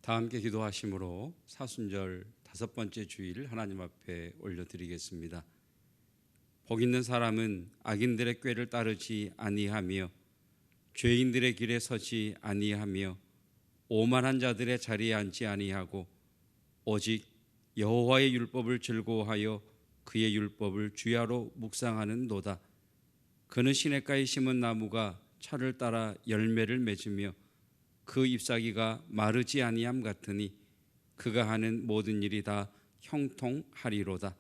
다 함께 기도하심으로 사순절 5번째 주일 하나님 앞에 올려드리겠습니다. 복 있는 사람은 악인들의 꾀를 따르지 아니하며 죄인들의 길에 서지 아니하며 오만한 자들의 자리에 앉지 아니하고 오직 여호와의 율법을 즐거워하여 그의 율법을 주야로 묵상하는도다. 그는 시냇가에 심은 나무가 철을 따라 열매를 맺으며 그 잎사귀가 마르지 아니함 같으니 그가 하는 모든 일이 다 형통하리로다.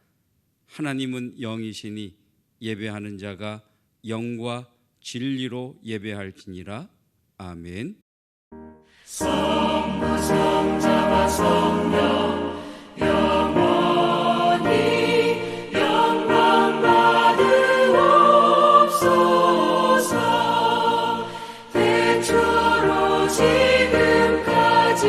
하나님은 영이시니 예배하는 자가 영과 진리로 예배할지니라. 아멘. 성부 성자와 성령 영원히 영광 받으옵소서. 태초로 지금까지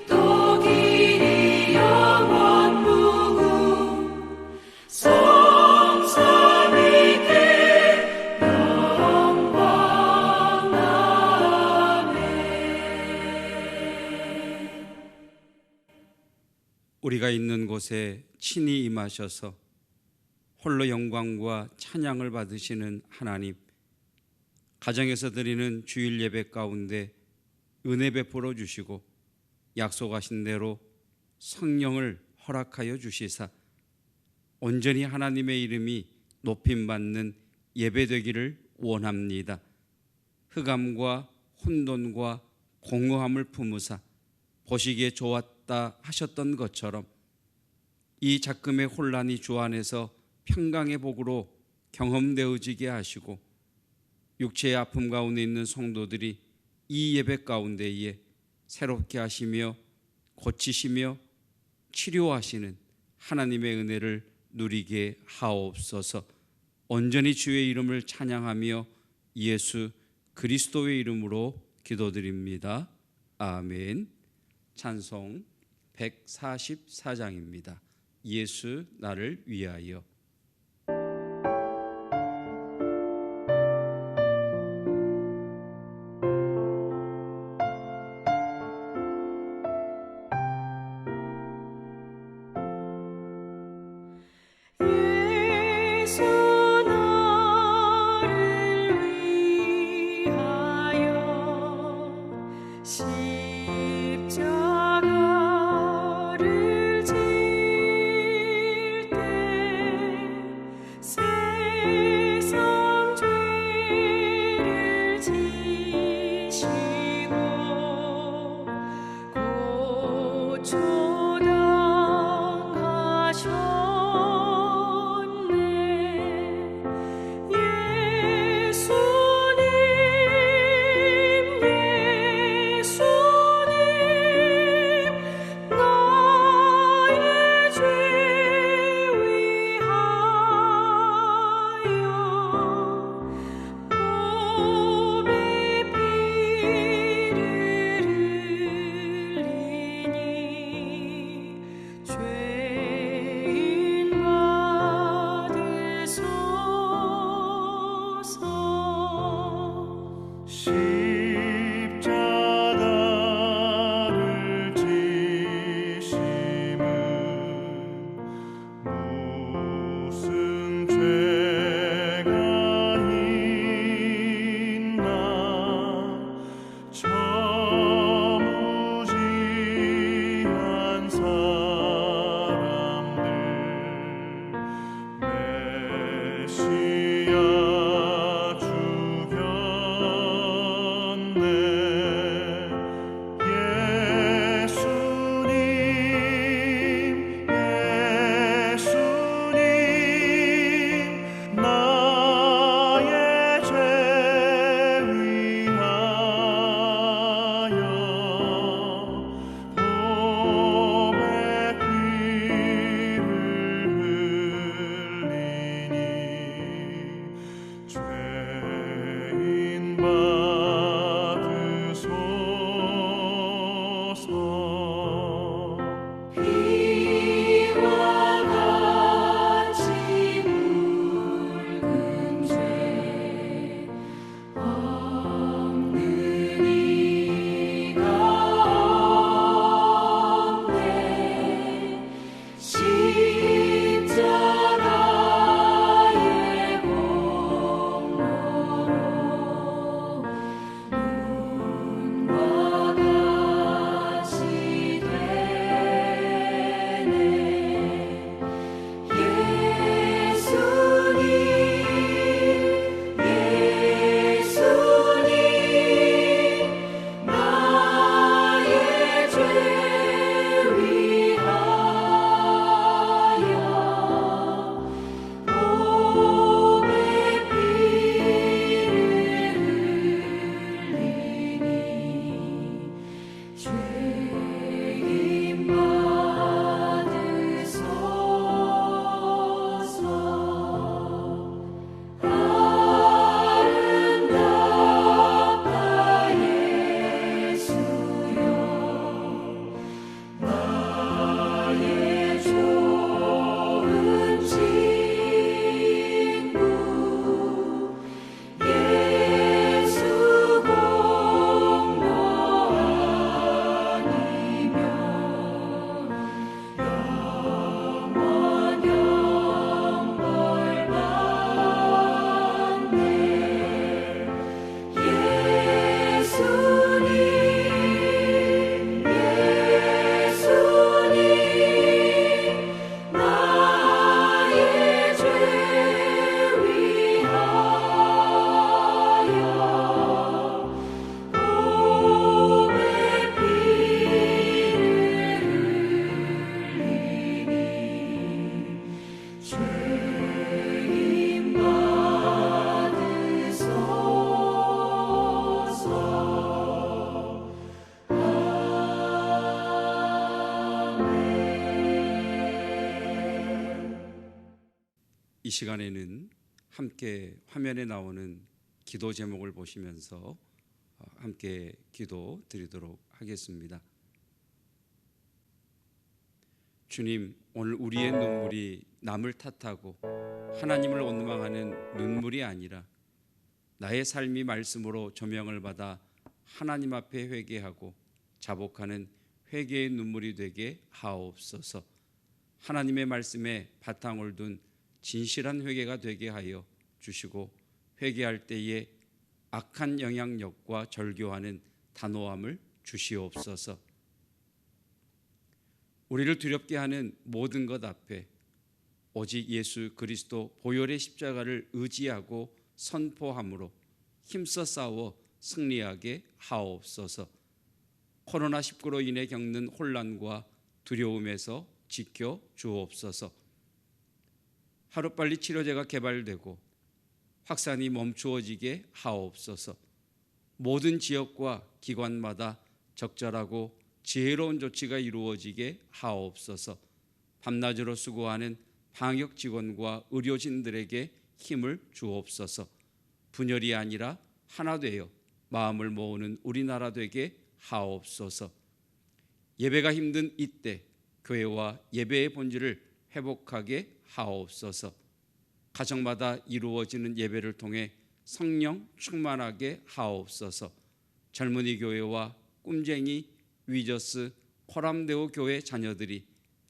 또 길이 영원 무궁 성삼위께 영광. 아멘. 우리가 있는 곳에 친히 임하셔서 홀로 영광과 찬양을 받으시는 하나님, 가정에서 드리는 주일 예배 가운데 은혜 베풀어 주시고 약속하신 대로 성령을 허락하여 주시사 온전히 하나님의 이름이 높임받는 예배되기를 원합니다. 흑암과 혼돈과 공허함을 품으사 보시기에 좋았다 하셨던 것처럼 이 작금의 혼란이 주 안에서 평강의 복으로 경험되어지게 하시고 육체의 아픔 가운데 있는 성도들이 이 예배 가운데에 새롭게 하시며 고치시며 치료하시는 하나님의 은혜를 누리게 하옵소서. 온전히 주의 이름을 찬양하며 예수 그리스도의 이름으로 기도드립니다. 아멘. 찬송 144장입니다. 예수 나를 위하여. 십자가를 질 때 비와 같이 붉은 죄 없는 이가 없네. 십자가의 공로로 눈과 같이 되네. 예수님 나의 죄 위하여 몸에 피를 흘리니 죄임 받으소서. 아름답다 예수여 나의 좋은 친구 예수 공로 아니면 영원형 벌 받네. 예수님 나의 죄 위하여 몸에 피를 흘리니 죄임 받으소서. 이 시간에는 함께 화면에 나오는 기도 제목을 보시면서 함께 기도 드리도록 하겠습니다. 주님, 오늘 우리의 눈물이 남을 탓하고 하나님을 원망하는 눈물이 아니라 나의 삶이 말씀으로 조명을 받아 하나님 앞에 회개하고 자복하는 회개의 눈물이 되게 하옵소서. 하나님의 말씀에 바탕을 둔 진실한 회개가 되게 하여 주시고 회개할 때에 악한 영향력과 절교하는 단호함을 주시옵소서. 우리를 두렵게 하는 모든 것 앞에 오직 예수 그리스도 보혈의 십자가를 의지하고 선포함으로 힘써 싸워 승리하게 하옵소서. 코로나19로 인해 겪는 혼란과 두려움에서 지켜 주옵소서. 하루빨리 치료제가 개발되고 확산이 멈추어지게 하옵소서. 모든 지역과 기관마다 적절하고 지혜로운 조치가 이루어지게 하옵소서. 밤낮으로 수고하는 방역 직원과 의료진들에게 힘을 주옵소서. 분열이 아니라 하나 되어 마음을 모으는 우리나라 되게 하옵소서. 예배가 힘든 이때 교회와 예배의 본질을 회복하게 하옵소서. 가정마다 이루어지는 예배를 통해 성령 충만하게 하옵소서. 젊은이 교회와 꿈쟁이 위저스 코람데오 교회 자녀들이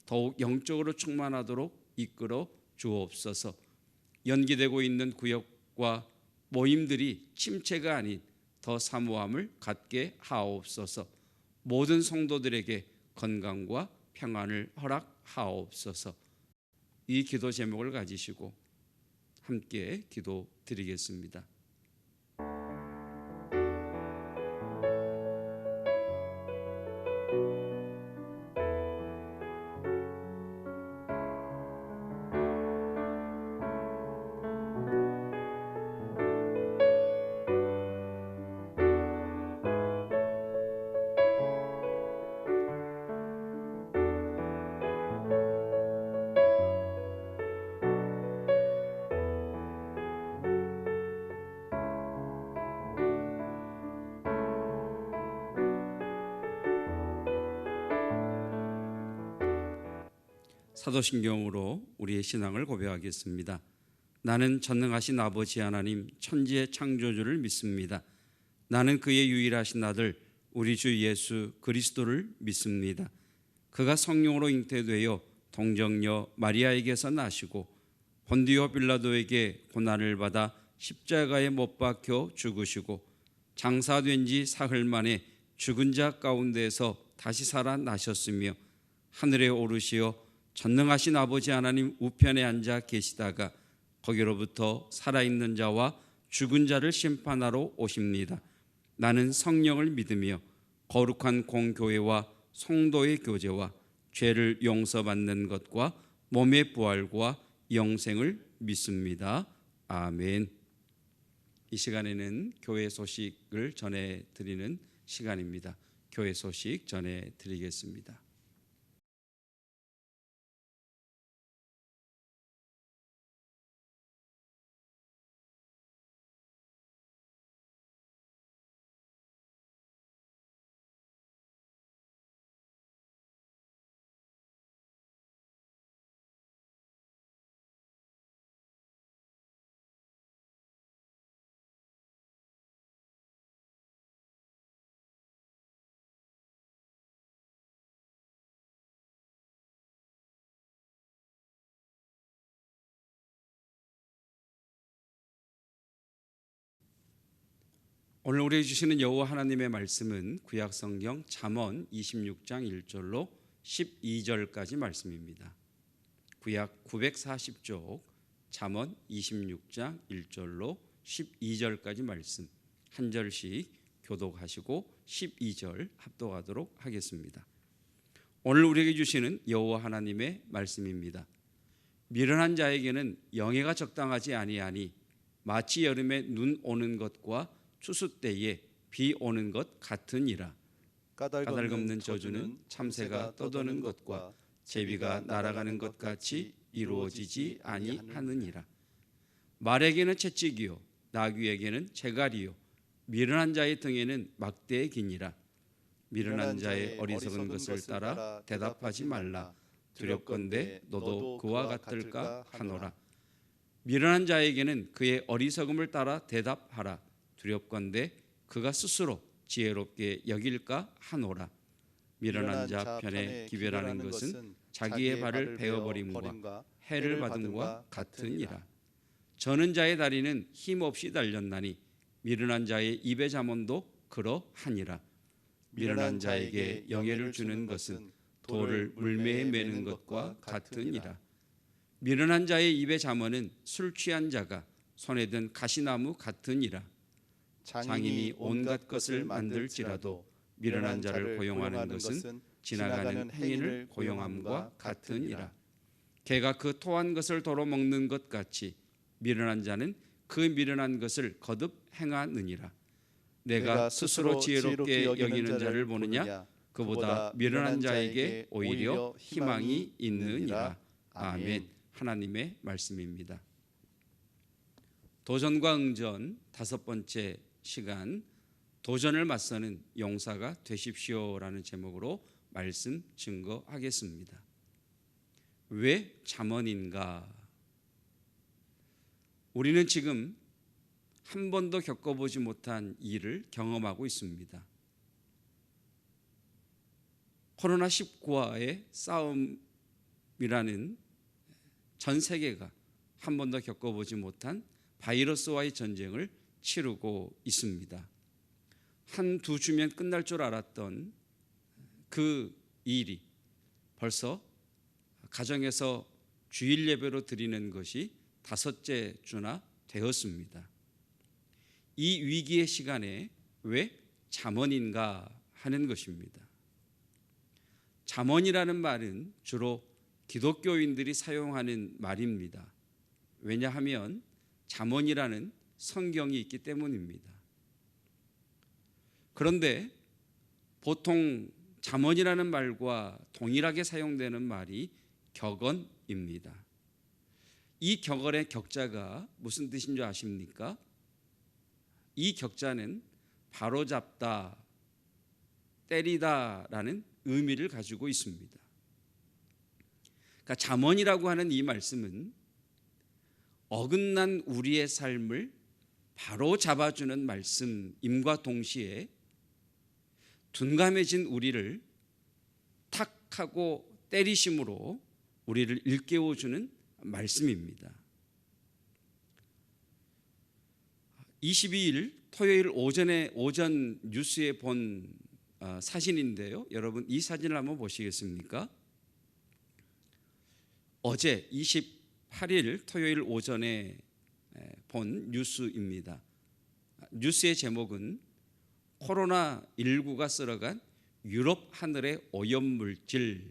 더욱 영적으로 충만하도록 이끌어 주옵소서. 연기되고 있는 구역과 모임들이 침체가 아닌 더 사모함을 갖게 하옵소서. 모든 성도들에게 건강과 평안을 허락하옵소서. 이 기도 제목을 가지시고 함께 기도 드리겠습니다. 사도신경으로 우리의 신앙을 고백하겠습니다. 나는 전능하신 아버지 하나님 천지의 창조주를 믿습니다. 나는 그의 유일하신 아들 우리 주 예수 그리스도를 믿습니다. 그가 성령으로 잉태되어 동정녀 마리아에게서 나시고 본디오 빌라도에게 고난을 받아 십자가에 못 박혀 죽으시고 장사된 지 사흘 만에 죽은 자 가운데서 다시 살아나셨으며 하늘에 오르시어 전능하신 아버지 하나님 우편에 앉아 계시다가 거기로부터 살아있는 자와 죽은 자를 심판하러 오십니다. 나는 성령을 믿으며 거룩한 공교회와 성도의 교제와 죄를 용서받는 것과 몸의 부활과 영생을 믿습니다. 아멘. 이 시간에는 교회 소식을 전해드리는 시간입니다. 교회 소식 전해드리겠습니다. 오늘 우리에게 주시는 여호와 하나님의 말씀은 구약성경 잠언 26장 1절로 12절까지 말씀입니다. 구약 940쪽 잠언 26장 1절로 12절까지 말씀 한 절씩 교독하시고 12절 합독하도록 하겠습니다. 오늘 우리에게 주시는 여호와 하나님의 말씀입니다. 미련한 자에게는 영예가 적당하지 아니하니 마치 여름에 눈 오는 것과 추수 때에 비 오는 것 같으니라. 까닭없는 저주는 참새가 떠도는 것과 제비가 날아가는 것 같이 이루어지지 아니하느니라. 말에게는 채찍이요 나귀에게는 재갈이요 미련한 자의 등에는 막대의 기니라. 미련한 자의 어리석은 것을 따라 대답하지 말라. 두렵건대 너도 그와 같을까 하노라. 미련한 자에게는 그의 어리석음을 따라 대답하라. 두렵건대 그가 스스로 지혜롭게 여길까 하노라. 미련한 자 편에 기별하는 것은 자기의 발을 베어버림과 해를 받음과 같으니라. 저는 자의 다리는 힘없이 달렸나니 미련한 자의 입의 잠언도 그러하니라. 미련한 자에게 영예를 주는 것은 돌을 물매에 매는 것과 같으니라. 미련한 자의 입의 잠언은 술 취한 자가 손에 든 가시나무 같으니라. 장인이 온갖 것을 만들지라도 미련한 자를 고용하는 것은 지나가는 행인을 고용함과 같으니라. 개가 그 토한 것을 도로 먹는 것 같이 미련한 자는 그 미련한 것을 거듭 행하느니라. 내가 스스로 지혜롭게 여기는 자를 보느냐? 그보다 미련한 자에게 오히려 희망이 있느니라. 아멘. 하나님의 말씀입니다. 도전과 응전 다섯 번째 시간, 도전을 맞서는 용사가 되십시오라는 제목으로 말씀 증거하겠습니다. 왜 잠언인가? 우리는 지금 한 번도 겪어보지 못한 일을 경험하고 있습니다. 코로나19와의 싸움이라는 전 세계가 한 번도 겪어보지 못한 바이러스와의 전쟁을 치르고 있습니다. 한두 주면 끝날 줄 알았던 그 일이 벌써 가정에서 주일 예배로 드리는 것이 다섯째 주나 되었습니다. 이 위기의 시간에 왜 잠언인가 하는 것입니다. 잠언이라는 말은 주로 기독교인들이 사용하는 말입니다. 왜냐하면 잠언이라는 성경이 있기 때문입니다. 그런데 보통 잠언이라는 말과 동일하게 사용되는 말이 격언입니다. 이 격언의 격자가 무슨 뜻인 줄 아십니까? 이 격자는 바로잡다, 때리다라는 의미를 가지고 있습니다. 그러니까 잠언이라고 하는 이 말씀은 어긋난 우리의 삶을 바로 잡아주는 말씀임과 동시에 둔감해진 우리를 탁 하고 때리심으로 우리를 일깨워주는 말씀입니다. 22일 토요일 오전 뉴스에 본 사진인데요. 여러분 이 사진을 한번 보시겠습니까? 어제 28일 토요일 오전에 본 뉴스입니다. 뉴스의 제목은 코로나19가 쓸어간 유럽 하늘의 오염물질.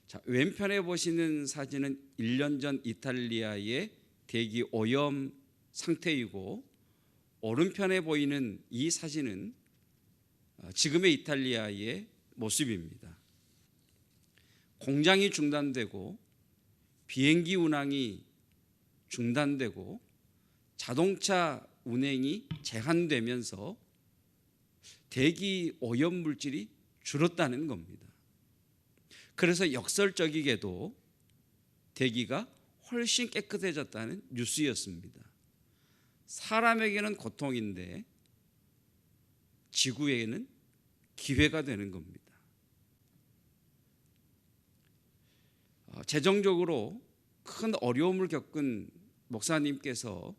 자, 왼편에 보시는 사진은 1년 전 이탈리아의 대기 오염 상태이고, 오른편에 보이는 이 사진은 지금의 이탈리아의 모습입니다. 공장이 중단되고 비행기 운항이 중단되고 자동차 운행이 제한되면서 대기 오염 물질이 줄었다는 겁니다. 그래서 역설적이게도 대기가 훨씬 깨끗해졌다는 뉴스였습니다. 사람에게는 고통인데 지구에게는 기회가 되는 겁니다. 재정적으로 큰 어려움을 겪은 목사님께서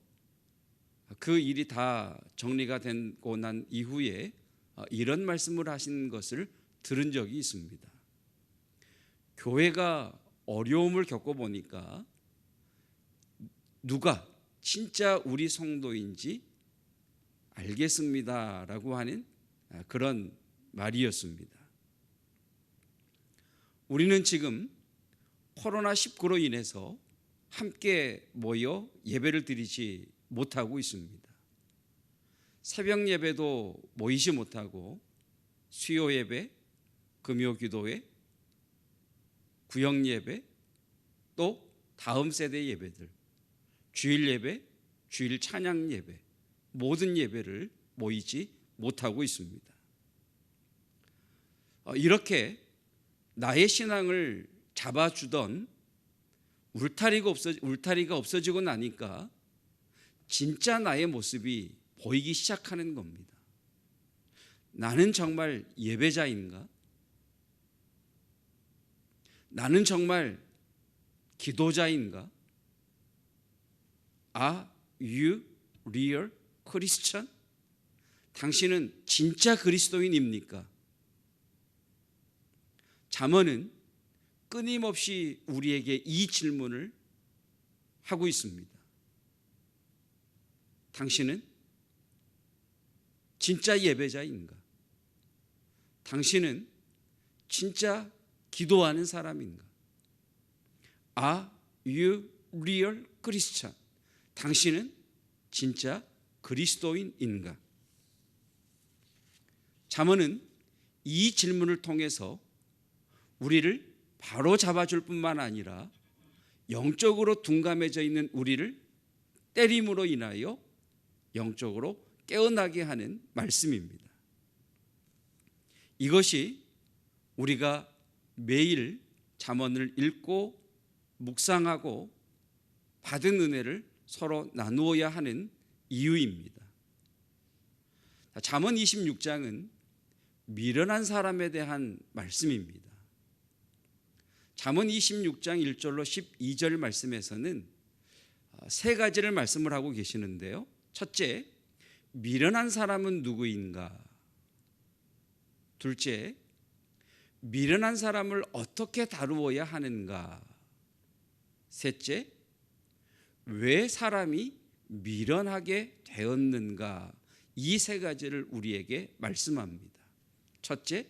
그 일이 다 정리가 되고 난 이후에 이런 말씀을 하신 것을 들은 적이 있습니다. 교회가 어려움을 겪어보니까 누가 진짜 우리 성도인지 알겠습니다라고 하는 그런 말이었습니다. 우리는 지금 코로나19로 인해서 함께 모여 예배를 드리지 못하고 있습니다. 새벽 예배도 모이지 못하고 수요 예배, 금요 기도회, 구역 예배, 또 다음 세대 예배들, 주일 예배, 주일 찬양 예배, 모든 예배를 모이지 못하고 있습니다. 이렇게 나의 신앙을 잡아주던 울타리가 없어지고 나니까 진짜 나의 모습이 보이기 시작하는 겁니다. 나는 정말 예배자인가? 나는 정말 기도자인가? Are you real Christian? 당신은 진짜 그리스도인입니까? 잠언은 끊임없이 우리에게 이 질문을 하고 있습니다. 당신은 진짜 예배자인가? 당신은 진짜 기도하는 사람인가? Are you real Christian? 당신은 진짜 그리스도인인가? 잠언은 이 질문을 통해서 우리를 바로 잡아줄 뿐만 아니라 영적으로 둔감해져 있는 우리를 때림으로 인하여 영적으로 깨어나게 하는 말씀입니다. 이것이 우리가 매일 잠언을 읽고 묵상하고 받은 은혜를 서로 나누어야 하는 이유입니다. 잠언 26장은 미련한 사람에 대한 말씀입니다. 잠언 26장 1절로 12절 말씀에서는 세 가지를 말씀을 하고 계시는데요. 첫째, 미련한 사람은 누구인가? 둘째, 미련한 사람을 어떻게 다루어야 하는가? 셋째, 왜 사람이 미련하게 되었는가? 이 세 가지를 우리에게 말씀합니다. 첫째,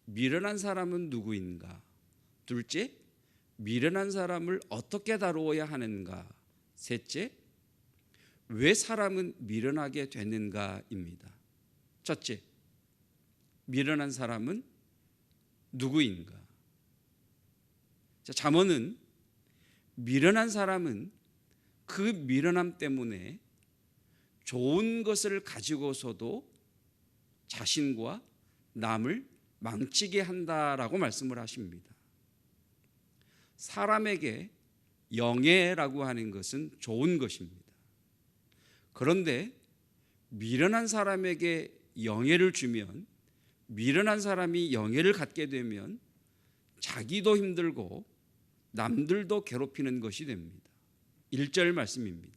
미련한 사람은 누구인가? 둘째, 미련한 사람을 어떻게 다루어야 하는가? 셋째, 왜 사람은 미련하게 되는가입니다. 첫째, 미련한 사람은 누구인가? 잠언은 미련한 사람은 그 미련함 때문에 좋은 것을 가지고서도 자신과 남을 망치게 한다라고 말씀을 하십니다. 사람에게 영예라고 하는 것은 좋은 것입니다. 그런데 미련한 사람에게 영예를 주면, 미련한 사람이 영예를 갖게 되면 자기도 힘들고 남들도 괴롭히는 것이 됩니다. 1절 말씀입니다.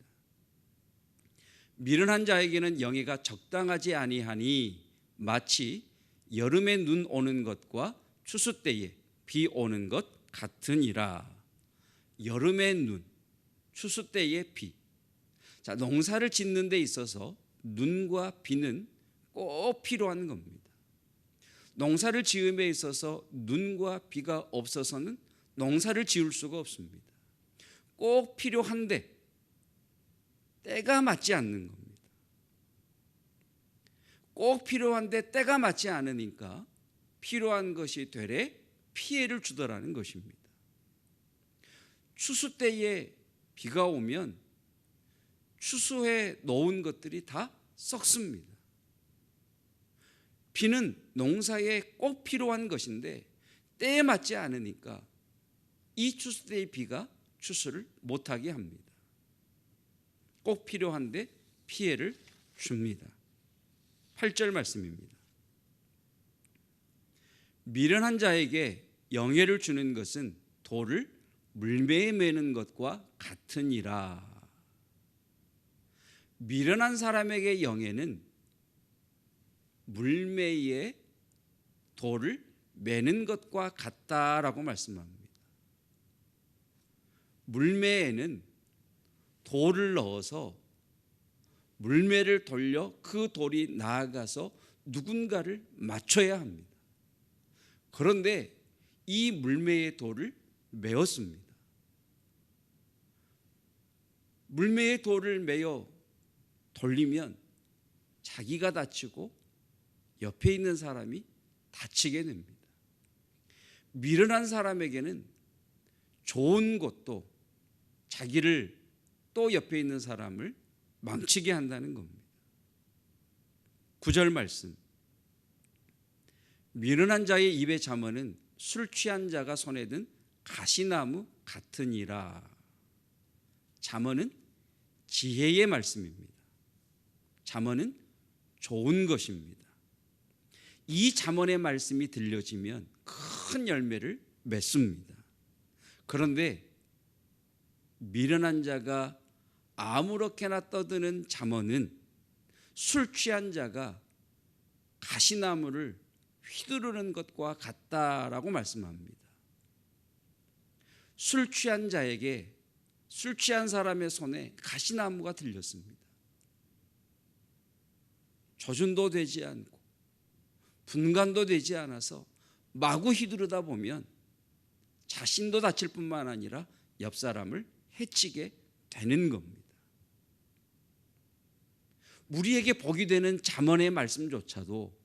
미련한 자에게는 영예가 적당하지 아니하니 마치 여름에 눈 오는 것과 추수 때에 비 오는 것 같으니라. 여름의 눈, 추수 때의 비. 자, 농사를 짓는 데 있어서 눈과 비는 꼭 필요한 겁니다. 농사를 지음에 있어서 눈과 비가 없어서는 농사를 지을 수가 없습니다. 꼭 필요한데 때가 맞지 않는 겁니다. 꼭 필요한데 때가 맞지 않으니까 필요한 것이 되레 피해를 주더라는 것입니다. 추수 때에 비가 오면 추수해 놓은 것들이 다 썩습니다. 비는 농사에 꼭 필요한 것인데 때에 맞지 않으니까 이 추수 때의 비가 추수를 못하게 합니다. 꼭 필요한데 피해를 줍니다. 8절 말씀입니다. 미련한 자에게 영예를 주는 것은 돌을 물매에 매는 것과 같으니라. 미련한 사람에게 영예는 물매에 돌을 매는 것과 같다라고 말씀합니다. 물매에는 돌을 넣어서 물매를 돌려 그 돌이 나아가서 누군가를 맞춰야 합니다. 그런데 이 물매의 돌을 메었습니다. 물매의 돌을 메어 돌리면 자기가 다치고 옆에 있는 사람이 다치게 됩니다. 미련한 사람에게는 좋은 것도 자기를 또 옆에 있는 사람을 망치게 한다는 겁니다. 9절 말씀. 미련한 자의 입의 잠언은 술 취한 자가 손에 든 가시나무 같으니라. 잠언은 지혜의 말씀입니다. 잠언은 좋은 것입니다. 이 잠언의 말씀이 들려지면 큰 열매를 맺습니다. 그런데 미련한 자가 아무렇게나 떠드는 잠언은 술 취한 자가 가시나무를 휘두르는 것과 같다라고 말씀합니다. 술 취한 자에게, 술 취한 사람의 손에 가시나무가 들렸습니다. 조준도 되지 않고 분간도 되지 않아서 마구 휘두르다 보면 자신도 다칠 뿐만 아니라 옆 사람을 해치게 되는 겁니다. 우리에게 복이 되는 잠언의 말씀조차도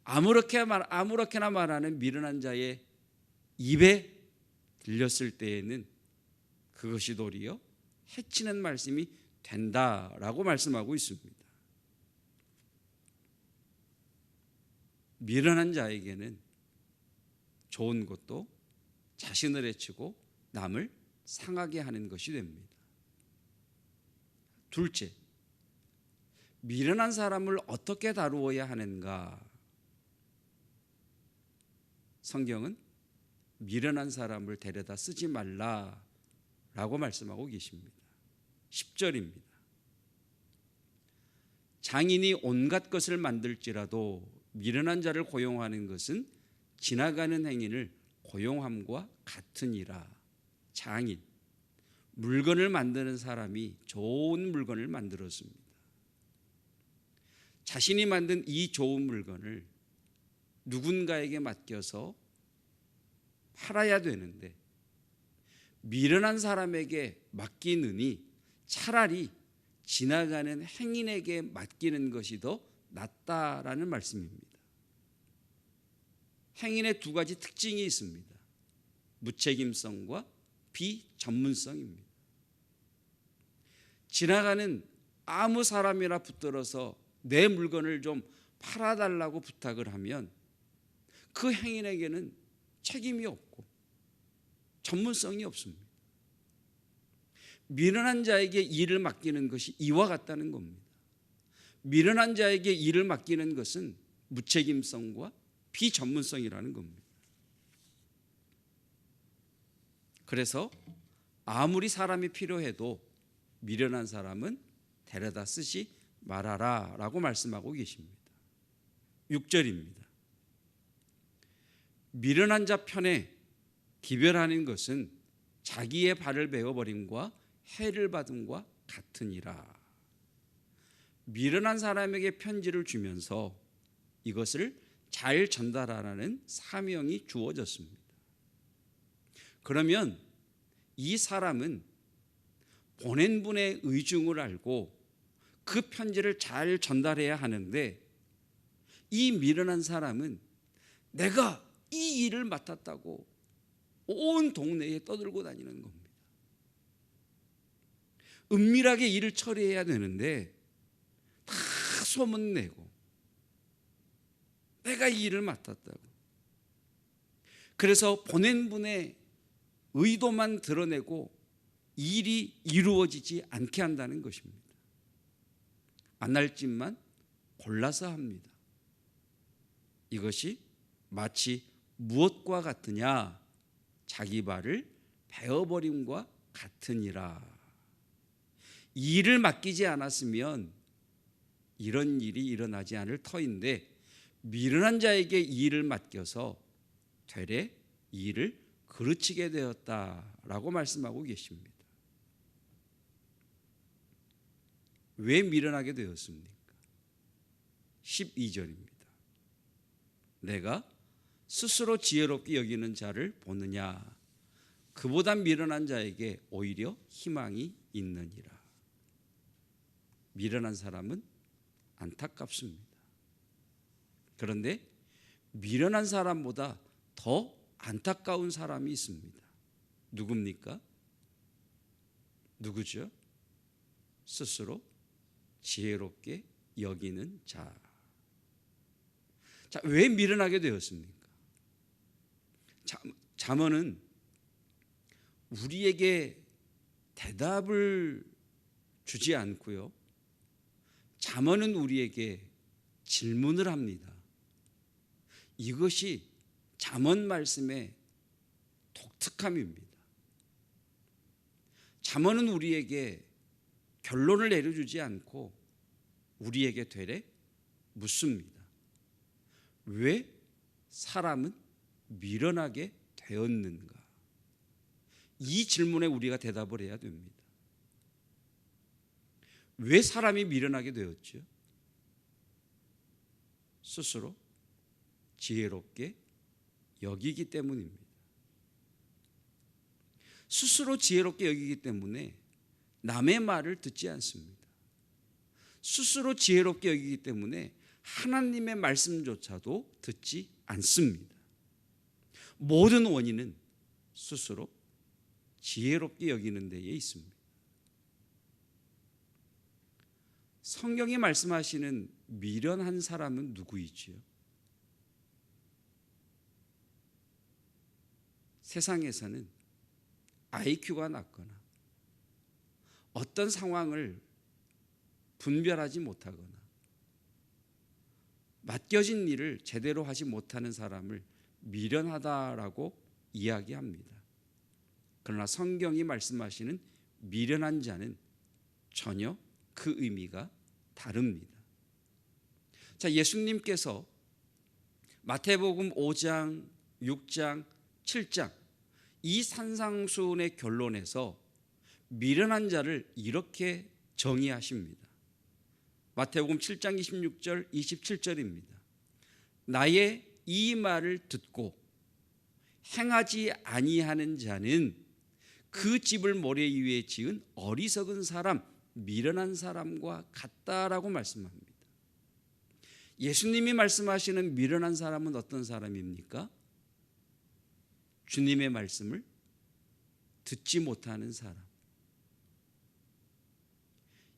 아무렇게나 말하는 미련한 자의 입에 들렸을 때에는 그것이 도리어 해치는 말씀이 된다라고 말씀하고 있습니다. 미련한 자에게는 좋은 것도 자신을 해치고 남을 상하게 하는 것이 됩니다. 둘째, 미련한 사람을 어떻게 다루어야 하는가? 성경은 미련한 사람을 데려다 쓰지 말라라고 말씀하고 계십니다. 10절입니다. 장인이 온갖 것을 만들지라도 미련한 자를 고용하는 것은 지나가는 행인을 고용함과 같으니라. 장인, 물건을 만드는 사람이 좋은 물건을 만들었습니다. 자신이 만든 이 좋은 물건을 누군가에게 맡겨서 팔아야 되는데 미련한 사람에게 맡기느니 차라리 지나가는 행인에게 맡기는 것이 더 낫다라는 말씀입니다. 행인의 두 가지 특징이 있습니다. 무책임성과 비전문성입니다. 지나가는 아무 사람이나 붙들어서 내 물건을 좀 팔아달라고 부탁을 하면 그 행인에게는 책임이 없고 전문성이 없습니다. 미련한 자에게 일을 맡기는 것이 이와 같다는 겁니다. 미련한 자에게 일을 맡기는 것은 무책임성과 비전문성이라는 겁니다. 그래서 아무리 사람이 필요해도 미련한 사람은 데려다 쓰지 말아라 라고 말씀하고 계십니다. 6절입니다. 미련한 자 편에 기별하는 것은 자기의 발을 베어버림과 해를 받음과 같으니라. 미련한 사람에게 편지를 주면서 이것을 잘 전달하라는 사명이 주어졌습니다. 그러면 이 사람은 보낸 분의 의중을 알고 그 편지를 잘 전달해야 하는데, 이 미련한 사람은 내가 이 일을 맡았다고 온 동네에 떠들고 다니는 겁니다. 은밀하게 일을 처리해야 되는데 다 소문내고 내가 이 일을 맡았다고. 그래서 보낸 분의 의도만 드러내고 일이 이루어지지 않게 한다는 것입니다. 안 할 짓만 골라서 합니다. 이것이 마치 무엇과 같으냐? 자기 발을 베어버림과 같으니라. 일을 맡기지 않았으면 이런 일이 일어나지 않을 터인데, 미련한 자에게 일을 맡겨서 되레 일을 그르치게 되었다라고 말씀하고 계십니다. 왜 미련하게 되었습니까? 12절입니다. 내가 스스로 지혜롭게 여기는 자를 보느냐? 그보다 미련한 자에게 오히려 희망이 있느니라. 미련한 사람은 안타깝습니다. 그런데 미련한 사람보다 더 안타까운 사람이 있습니다. 누굽니까? 누구죠? 스스로 지혜롭게 여기는 자. 자, 왜 미련하게 되었습니까? 잠언은 우리에게 대답을 주지 않고요, 잠언은 우리에게 질문을 합니다. 이것이 잠언 말씀의 독특함입니다. 잠언은 우리에게 결론을 내려주지 않고 우리에게 되레 묻습니다. 왜 사람은 미련하게 되었는가? 이 질문에 우리가 대답을 해야 됩니다. 왜 사람이 미련하게 되었죠? 스스로 지혜롭게 여기기 때문입니다. 스스로 지혜롭게 여기기 때문에 남의 말을 듣지 않습니다. 스스로 지혜롭게 여기기 때문에 하나님의 말씀조차도 듣지 않습니다. 모든 원인은 스스로 지혜롭게 여기는 데에 있습니다. 성경이 말씀하시는 미련한 사람은 누구이지요? 세상에서는 IQ가 낮거나 어떤 상황을 분별하지 못하거나 맡겨진 일을 제대로 하지 못하는 사람을 미련하다라고 이야기합니다. 그러나 성경이 말씀하시는 미련한 자는 전혀 그 의미가 다릅니다. 자, 예수님께서 마태복음 5장, 6장, 7장 이 산상수훈의 결론에서 미련한 자를 이렇게 정의하십니다. 마태복음 7장 26절, 27절입니다. 나의 이 말을 듣고 행하지 아니하는 자는 그 집을 모래 위에 지은 어리석은 사람, 미련한 사람과 같다라고 말씀합니다. 예수님이 말씀하시는 미련한 사람은 어떤 사람입니까? 주님의 말씀을 듣지 못하는 사람.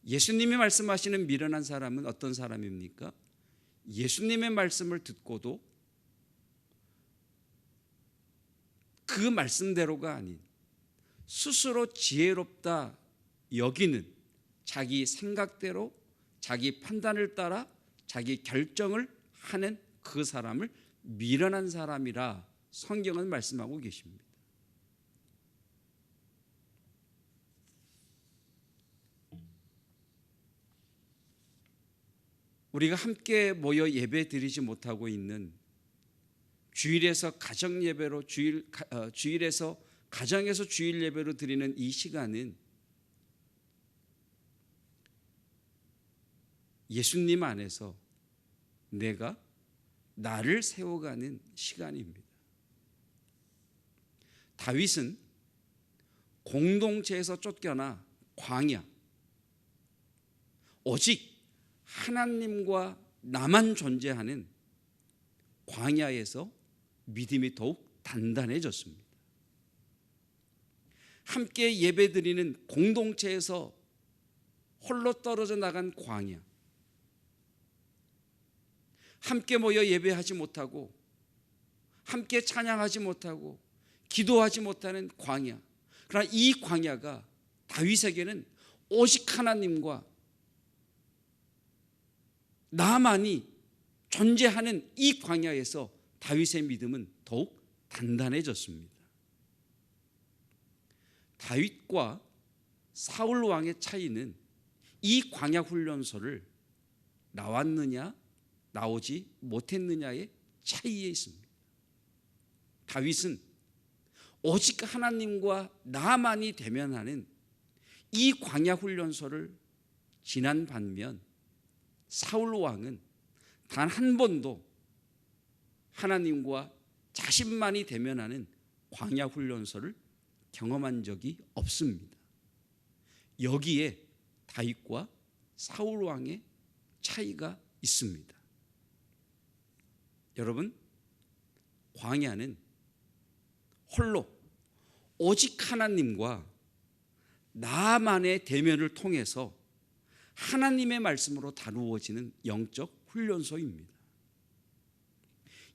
예수님이 말씀하시는 미련한 사람은 어떤 사람입니까? 예수님의 말씀을 듣고도 그 말씀대로가 아닌 스스로 지혜롭다 여기는 자기 생각대로 자기 판단을 따라 자기 결정을 하는 그 사람을 미련한 사람이라 성경은 말씀하고 계십니다. 우리가 함께 모여 예배 드리지 못하고 있는 주일에서 가정 예배로 주일에서 가정에서 주일 예배로 드리는 이 시간은 예수님 안에서 내가 나를 세워가는 시간입니다. 다윗은 공동체에서 쫓겨나 광야, 오직 하나님과 나만 존재하는 광야에서 믿음이 더욱 단단해졌습니다. 함께 예배드리는 공동체에서 홀로 떨어져 나간 광야, 함께 모여 예배하지 못하고 함께 찬양하지 못하고 기도하지 못하는 광야. 그러나 이 광야가 다윗에게는 오직 하나님과 나만이 존재하는 이 광야에서 다윗의 믿음은 더욱 단단해졌습니다. 다윗과 사울 왕의 차이는 이 광야 훈련소를 나왔느냐 나오지 못했느냐의 차이에 있습니다. 다윗은 오직 하나님과 나만이 대면하는 이 광야 훈련소를 지난 반면 사울 왕은 단 한 번도 하나님과 자신만이 대면하는 광야 훈련소를 경험한 적이 없습니다. 여기에 다윗과 사울 왕의 차이가 있습니다. 여러분, 광야는 홀로 오직 하나님과 나만의 대면을 통해서 하나님의 말씀으로 다루어지는 영적 훈련소입니다.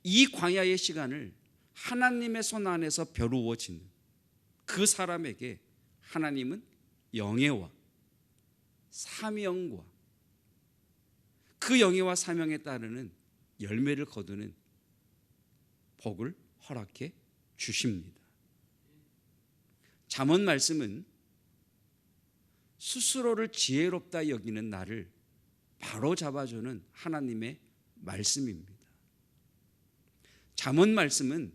이 광야의 시간을 하나님의 손 안에서 벼루어지는 그 사람에게 하나님은 영예와 사명과 그 영예와 사명에 따르는 열매를 거두는 복을 허락해 주십니다. 잠언 말씀은 스스로를 지혜롭다 여기는 나를 바로 잡아주는 하나님의 말씀입니다. 잠언 말씀은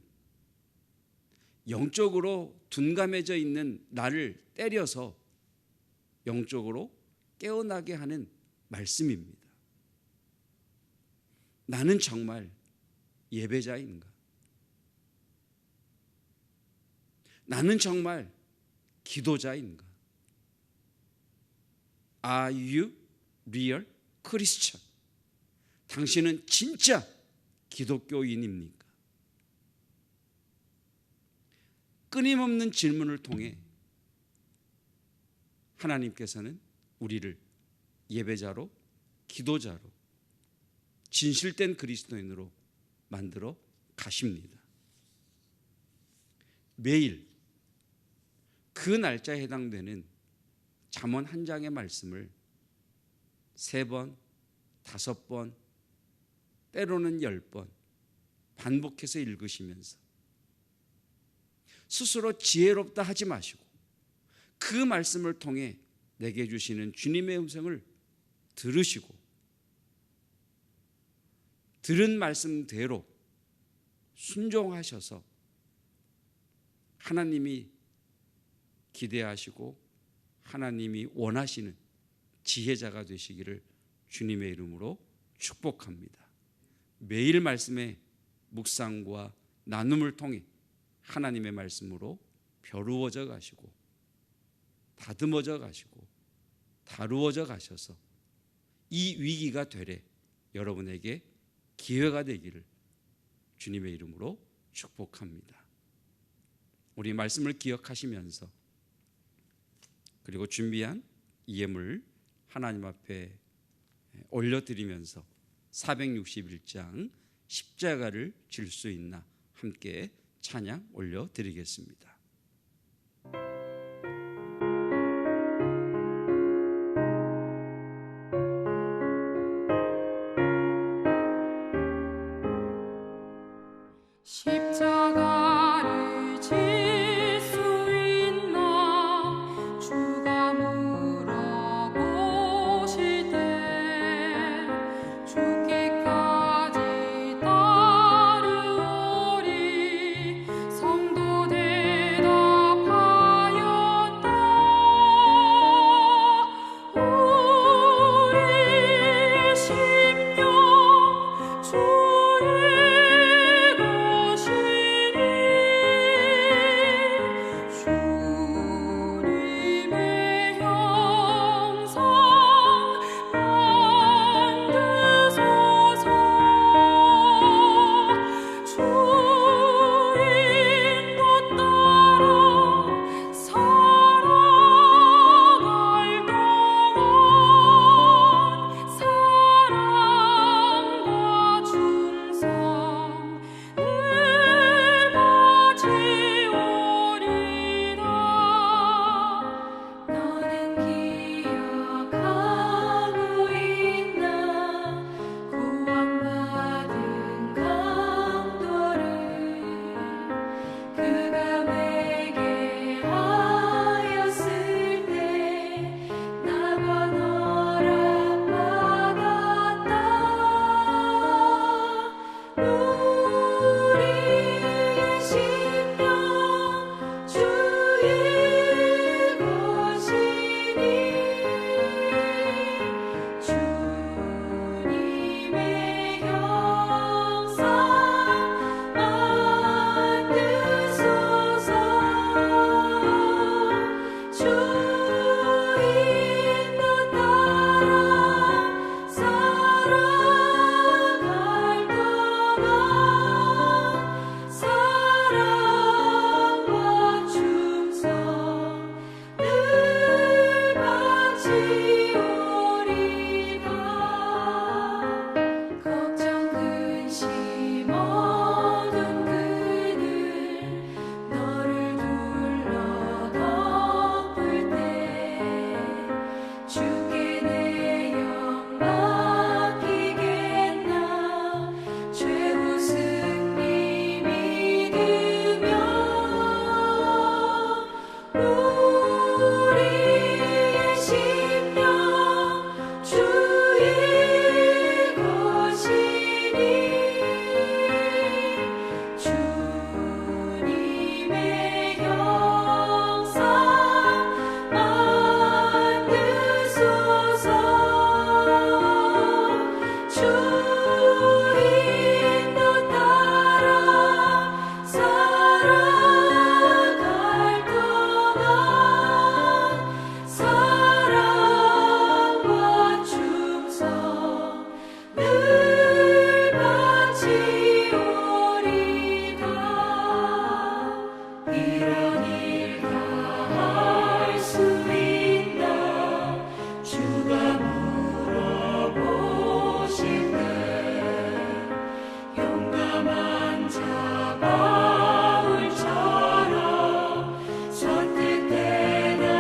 영적으로 둔감해져 있는 나를 때려서 영적으로 깨어나게 하는 말씀입니다. 나는 정말 예배자인가? 나는 정말 기도자인가? Are you real Christian? 당신은 진짜 기독교인입니까? 끊임없는 질문을 통해 하나님께서는 우리를 예배자로, 기도자로, 진실된 그리스도인으로 만들어 가십니다. 매일 그 날짜에 해당되는 잠언 한 장의 말씀을 3번, 5번, 때로는 10번 반복해서 읽으시면서 스스로 지혜롭다 하지 마시고 그 말씀을 통해 내게 주시는 주님의 음성을 들으시고 들은 말씀대로 순종하셔서 하나님이 기대하시고 하나님이 원하시는 지혜자가 되시기를 주님의 이름으로 축복합니다. 매일 말씀의 묵상과 나눔을 통해 하나님의 말씀으로 벼루어져 가시고 다듬어져 가시고 다루어져 가셔서 이 위기가 되래 여러분에게 기회가 되기를 주님의 이름으로 축복합니다. 우리 말씀을 기억하시면서 그리고 준비한 예물 하나님 앞에 올려드리면서 461장 십자가를 질 수 있나 함께 찬양 올려드리겠습니다. 십자가를 질 수 있나 주가 물어보실 때 죽기까지 따르오리 성도 대답하였다. 우리의 심령 주의 주님의 형상 만드소서. 주 인도 따라 살아갈 동안 사랑과 충성 늘 바치오리라. 너는 기억하고 있나 구원받은 강도를 그가 내게 하였을 때 나가 허락받았다. 우리의 심령 주의 것이니 주님의 형상 만드소서. 주 인도 따라 살아갈 동안 사랑과 충성 늘 바치오리다. 걱정 근심 어두운 그늘 너를 둘러 덮을 때 주께 내 영 맡기겠나. 최후 승리 믿으며 우리의 심령 주의 것이니 주님의 형상 만드소서. 주 인도 따라 살아갈 동안 사랑과 충성 늘 바치오리다. 이런 일 다 할 수 있나 주가 물어보실 때 용감한 자 바울처럼 선뜻 대답하리라.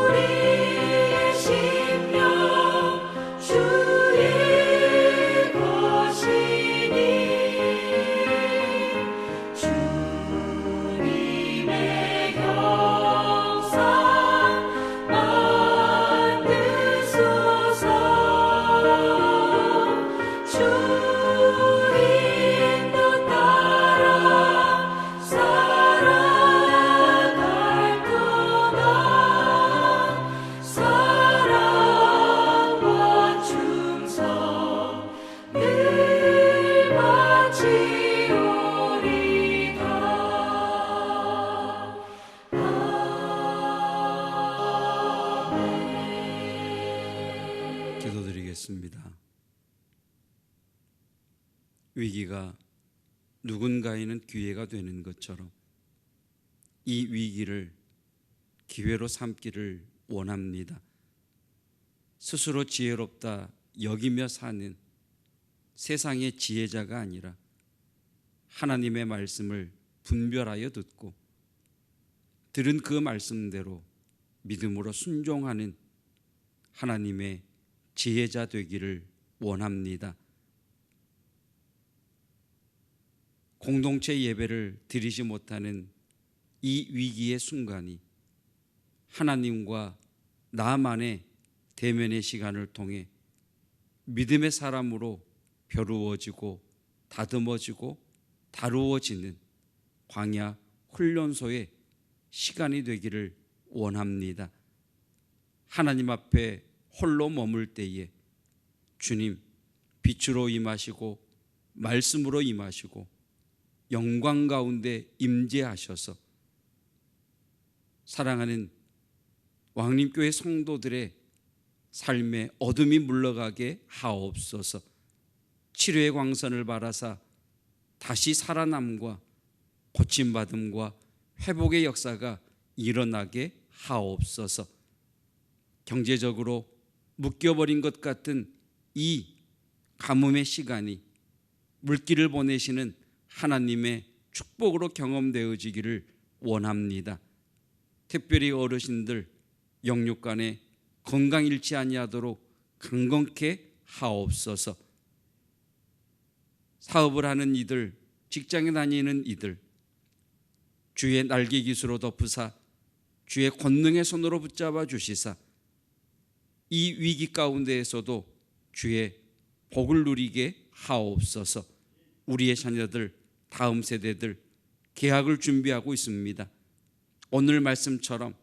우리의 심령 주의 것이니 주님의 형상 만드소서. 주 인도 따라 살아갈 동안 사랑과 충성 늘 바치오리다. 아멘. 기도드리겠습니다. 위기가 누군가에는 기회가 되는 것처럼 이 위기를 기회로 삼기를 원합니다. 스스로 지혜롭다 여기며 사는 세상의 지혜자가 아니라 하나님의 말씀을 분별하여 듣고 들은 그 말씀대로 믿음으로 순종하는 하나님의 지혜자 되기를 원합니다. 공동체 예배를 드리지 못하는 이 위기의 순간이 하나님과 나만의 대면의 시간을 통해 믿음의 사람으로 벼루어지고 다듬어지고 다루어지는 광야 훈련소의 시간이 되기를 원합니다. 하나님 앞에 홀로 머물 때에 주님 빛으로 임하시고 말씀으로 임하시고 영광 가운데 임재하셔서 사랑하는 왕림교회 성도들의 삶에 어둠이 물러가게 하옵소서. 치료의 광선을 바라사 다시 살아남과 고침받음과 회복의 역사가 일어나게 하옵소서. 경제적으로 묶여버린 것 같은 이 가뭄의 시간이 물기를 보내시는 하나님의 축복으로 경험되어지기를 원합니다. 특별히 어르신들 영육간에 건강 잃지 아니하도록 강건케 하옵소서. 사업을 하는 이들, 직장에 다니는 이들, 주의 날개 깃으로 덮으사 주의 권능의 손으로 붙잡아 주시사 이 위기 가운데에서도 주의 복을 누리게 하옵소서. 우리의 자녀들, 다음 세대들 개학을 준비하고 있습니다. 오늘 말씀처럼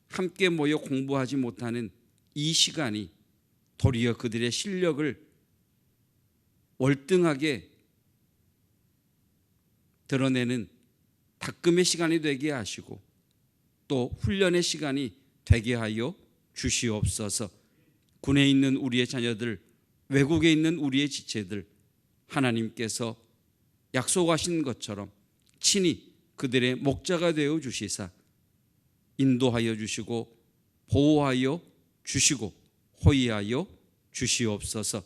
함께 모여 공부하지 못하는 이 시간이 도리어 그들의 실력을 월등하게 드러내는 닦음의 시간이 되게 하시고 또 훈련의 시간이 되게 하여 주시옵소서. 군에 있는 우리의 자녀들, 외국에 있는 우리의 지체들, 하나님께서 약속하신 것처럼 친히 그들의 목자가 되어 주시사 인도하여 주시고 보호하여 주시고 호위하여 주시옵소서.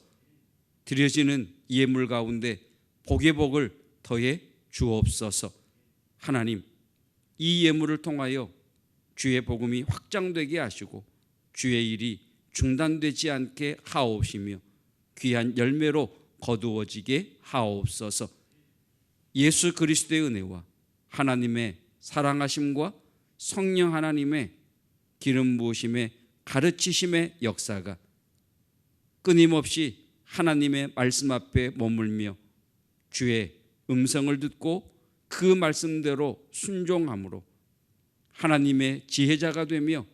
드려지는 예물 가운데 복의 복을 더해 주옵소서. 하나님, 이 예물을 통하여 주의 복음이 확장되게 하시고 주의 일이 중단되지 않게 하옵시며 귀한 열매로 거두어지게 하옵소서. 예수 그리스도의 은혜와 하나님의 사랑하심과 성령 하나님의 기름 부으심의 가르치심의 역사가 끊임없이 하나님의 말씀 앞에 머물며 주의 음성을 듣고 그 말씀대로 순종함으로 하나님의 지혜자가 되며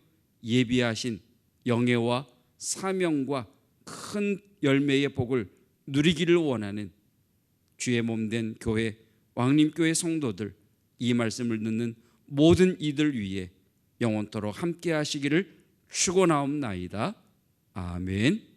예비하신 영예와 사명과 큰 열매의 복을 누리기를 원하는 주의 몸된 교회 왕림교회 성도들, 이 말씀을 듣는 모든 이들 위에 영원토록 함께 하시기를 축원하옵나이다. 아멘.